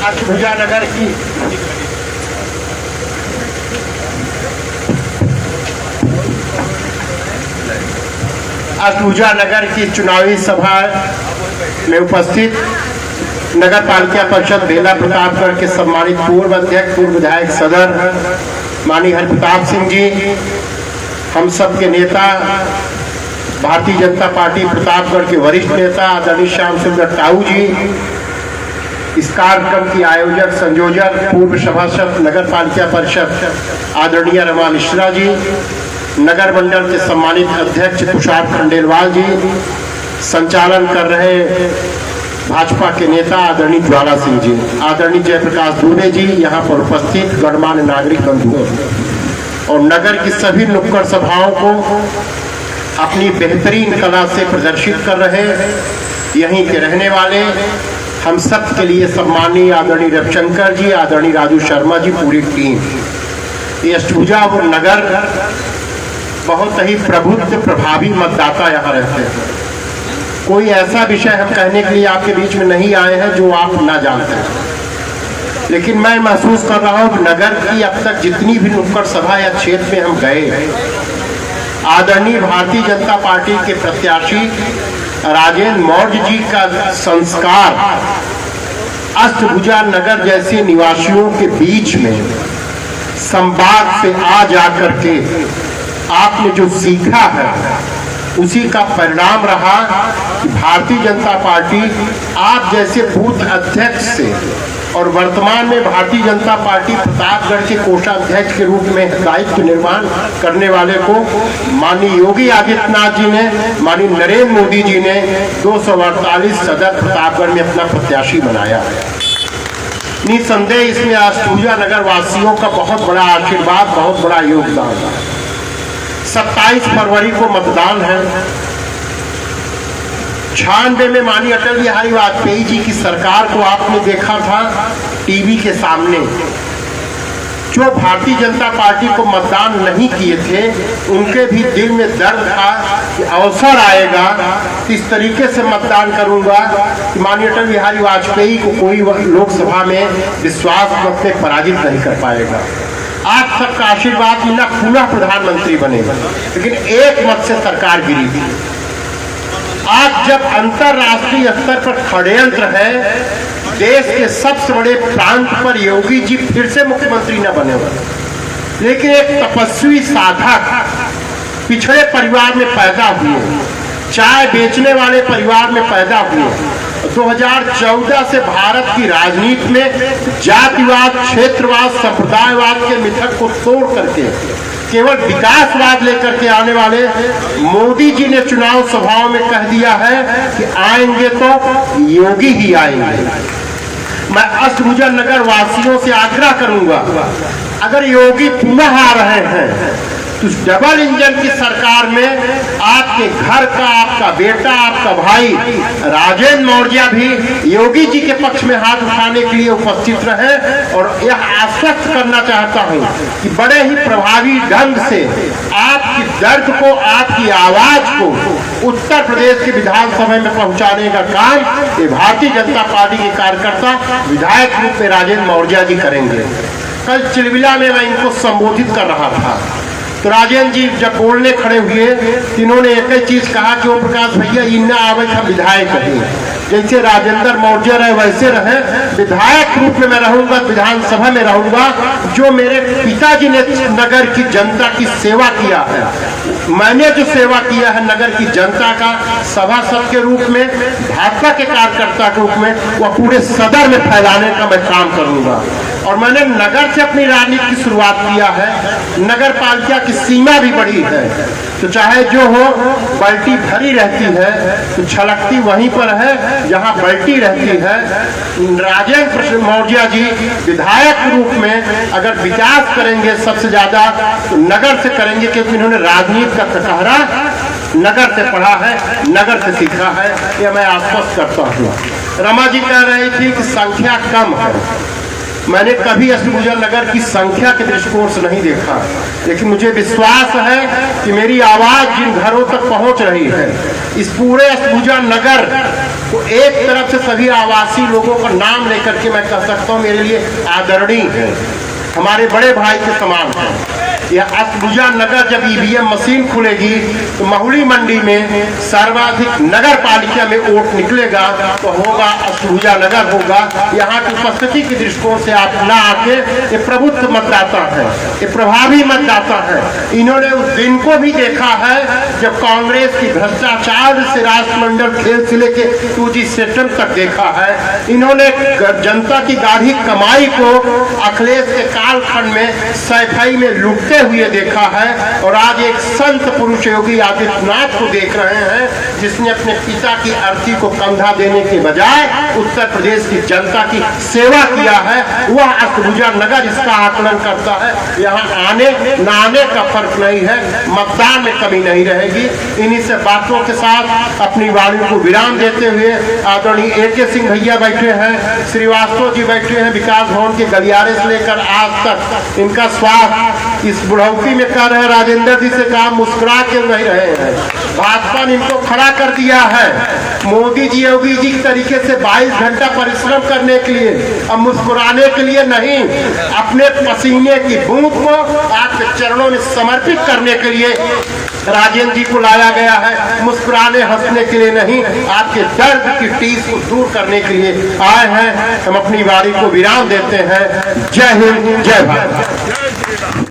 अष्टभुजा नगर की अष्टभुजा नगर की चुनावी सभा में उपस्थित नगर पालिका परिषद बेला प्रतापगढ़ के सम्मानित पूर्व अध्यक्ष पूर्व विधायक सदर माननीय हरप्रताप सिंह जी, हम सब के नेता भारतीय जनता पार्टी प्रतापगढ़ के वरिष्ठ नेता आदरणीय श्याम सुंदर ताऊ जी, इस कार्यक्रम की आयोजक संयोजक पूर्व सभासद नगर पालिका परिषद आदरणीय रमा मिश्रा जी, नगर मंडल के सम्मानित अध्यक्ष तुषार खंडेलवाल जी, संचालन कर रहे भाजपा के नेता आदरणीय ज्वाला सिंह जी, आदरणीय जयप्रकाश दुबे जी, यहाँ पर उपस्थित गणमान्य नागरिक बंधुओं और नगर की सभी नुक्कड़ सभाओं को अपनी बेहतरीन कला से प्रदर्शित कर रहे यहीं के रहने वाले हम सब के लिए सम्मानीय आदरणीय रविशंकर जी, आदरणीय राजू शर्मा जी, पूरी टीम। ये अष्टभुजा और नगर बहुत ही प्रबुद्ध प्रभावी मतदाता यहाँ रहते हैं। कोई ऐसा विषय हम कहने के लिए आपके बीच में नहीं आए हैं जो आप ना जानते हैं, लेकिन मैं महसूस कर रहा हूँ नगर की अब तक जितनी भी नुक्कड़ सभा या क्षेत्र में हम गए, आदरणीय भारतीय जनता पार्टी के प्रत्याशी राजेंद्र मौर्य जी का संस्कार अष्टभुजा नगर जैसे निवासियों के बीच में संवाद से आ जाकर के आपने जो सीखा है उसी का परिणाम रहा कि भारतीय जनता पार्टी आप जैसे बूथ अध्यक्ष से और वर्तमान में भारतीय जनता पार्टी प्रतापगढ़ के कोषाध्यक्ष के रूप में दायित्व निर्माण करने वाले को माननीय योगी आदित्यनाथ जी ने, माननीय नरेंद्र मोदी जी ने 248 सदर प्रतापगढ़ में अपना प्रत्याशी बनाया है। निसंदेह इसमें अष्टभुजा नगर वासियों का बहुत बड़ा आशीर्वाद, बहुत बड़ा योगदान है। 27 फरवरी को मतदान है। 96 में माननीय अटल बिहारी वाजपेयी जी की सरकार को आपने देखा था टीवी के सामने। जो भारतीय जनता पार्टी को मतदान नहीं किए थे उनके भी दिल में दर्द था कि अवसर आएगा इस तरीके से मतदान करूंगा कि माननीय अटल बिहारी वाजपेयी को कोई लोकसभा में विश्वास मत से पराजित नहीं कर पाएगा। आप सबका आशीर्वाद मिला, पुनः प्रधानमंत्री बनेगा, लेकिन एक मत से सरकार गिरी थी। आज जब अंतरराष्ट्रीय स्तर पर षड्यंत्र है, देश के सबसे बड़े प्रांत पर योगी जी फिर से मुख्यमंत्री न बने हुए, लेकिन एक तपस्वी साधक पिछड़े परिवार में पैदा हुए, चाय बेचने वाले परिवार में पैदा हुए। 2014 से भारत की राजनीति में जातिवाद, क्षेत्रवाद, संप्रदायवाद के मिथक को तोड़ करके केवल विकासवाद लेकर के आने वाले मोदी जी ने चुनाव सभाओं में कह दिया है कि आएंगे तो योगी ही आएंगे। मैं अष्टभुजा नगर वासियों से आग्रह करूंगा, अगर योगी पुनः आ रहे हैं तो डबल इंजन की सरकार में आपके घर का, आपका बेटा, आपका भाई राजेंद्र मौर्य भी योगी जी के पक्ष में हाथ उठाने के लिए उपस्थित रहे। और यह आश्वस्त करना चाहता हूं कि बड़े ही प्रभावी ढंग से आपकी दर्द को, आपकी आवाज को उत्तर प्रदेश के विधानसभा में पहुंचाने का काम ये भारतीय जनता पार्टी के कार्यकर्ता विधायक रूप में राजेंद्र मौर्य जी करेंगे। कल चिलबिला में मैं इनको संबोधित कर रहा था तो राजेंद्र जी जब बोलने खड़े हुए इन्होंने एक ही चीज कहा कि ओम प्रकाश भैया इन्ना आवे हम विधायक हैं, जैसे राजेंद्र मौर्य रहे वैसे रहे, विधायक रूप में मैं रहूंगा, विधानसभा में रहूंगा। जो मेरे पिताजी ने नगर की जनता की सेवा किया है, मैंने जो सेवा किया है नगर की जनता का सभासद के रूप में, भाजपा के कार्यकर्ता के रूप में, वह पूरे सदर में फैलाने का मैं काम करूंगा। और मैंने नगर से अपनी राजनीति की शुरुआत किया है। नगर पालिका की सीमा भी बड़ी है, तो चाहे जो हो बाल्टी भरी रहती है तो छलकती वहीं पर है जहां बाल्टी रहती है। राजेंद्र मौर्य जी विधायक रूप में अगर विकास करेंगे सबसे ज्यादा तो नगर से करेंगे, क्योंकि इन्होंने राजनीति का कटहरा नगर से पढ़ा है, नगर से सीखा है, यह मैं आश्वस्त करता हूँ। रमा जी कह रही थी कि संख्या कम है, मैंने कभी अष्टभुजा नगर की संख्या के दृष्टिकोण से नहीं देखा, लेकिन मुझे विश्वास है कि मेरी आवाज जिन घरों तक पहुंच रही है, इस पूरे अष्टभुजा नगर को एक तरफ से सभी आवासीय लोगों का नाम लेकर के मैं कह सकता हूं मेरे लिए आदरणीय है, हमारे बड़े भाई के समान है। यह अष्टभुजा नगर जब ईवीएम मशीन खुलेगी तो महुली मंडी में सर्वाधिक नगर पालिका में वोट निकलेगा तो होगा अष्टभुजा नगर होगा। यहाँ की उपस्थिति के दृष्टिकोण से आप ना आके, ये प्रबुद्ध मतदाता है, ये प्रभावी मतदाता है। इन्होंने उस दिन को भी देखा है जब कांग्रेस की भ्रष्टाचार से राष्ट्रमंडल खेल से लेके 2G सेटल तक देखा है। इन्होंने जनता की गाढ़ी कमाई को अखिलेश के कालखंड में सैफई में लुटते हुए देखा है, और आज एक संत पुरुष योगी आदित्यनाथ को देख रहे हैं जिसने अपने पिता की अर्थी को कंधा देने के बजाय उत्तर प्रदेश की जनता की सेवा किया है। वह अष्टभुजा नगर इसका आकलन करता है। यहाँ आने न आने का फर्क नहीं है, मतदान में कमी नहीं रहेगी। इन्हीं से बातों के साथ अपनी वाणी को विराम देते हुए आदरणीय AK सिंह भैया बैठे हैं, श्रीवास्तव जी बैठे हैं, विकास भवन के गलियारे से लेकर आज तक इनका स्वास्थ्य इस बुढ़ौती में कर रहे राजेंद्र जी से कहा मुस्कुरा के नहीं रहे हैं। भाजपा ने इनको खड़ा कर दिया है मोदी जी योगी जी के तरीके से 22 घंटा परिश्रम करने के लिए, अब मुस्कुराने के लिए नहीं, अपने पसीने की बूंद को आपके चरणों में समर्पित करने के लिए राजेंद्र जी को लाया गया है। मुस्कुराने हंसने के लिए नहीं, आपके दर्द की टीस को दूर करने के लिए आए हैं। हम अपनी वाणी को विराम देते हैं। जय हिंद, जय भारत।